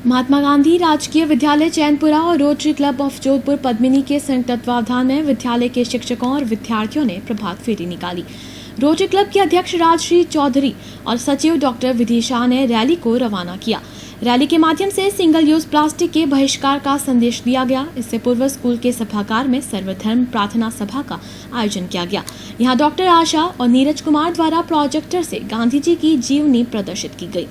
महात्मा गांधी राजकीय विद्यालय चैनपुरा और rotary club of Jodhpur Padmini के संयुक्त तत्वावधान में विद्यालय के शिक्षकों और विद्यार्थियों ने प्रभात फेरी निकाली। रोटरी क्लब के अध्यक्ष राजश्री चौधरी और सचिव डॉक्टर विधि शाह ने रैली को रवाना किया। रैली के माध्यम से सिंगल यूज प्लास्टिक के बहिष्कार का संदेश दिया गया। इससे पूर्व स्कूल के सभागार में सर्वधर्म प्रार्थना सभा का आयोजन किया गया। यहाँ डॉक्टर आशा और नीरज कुमार द्वारा प्रोजेक्टर से गांधी जी की जीवनी प्रदर्शित की गई।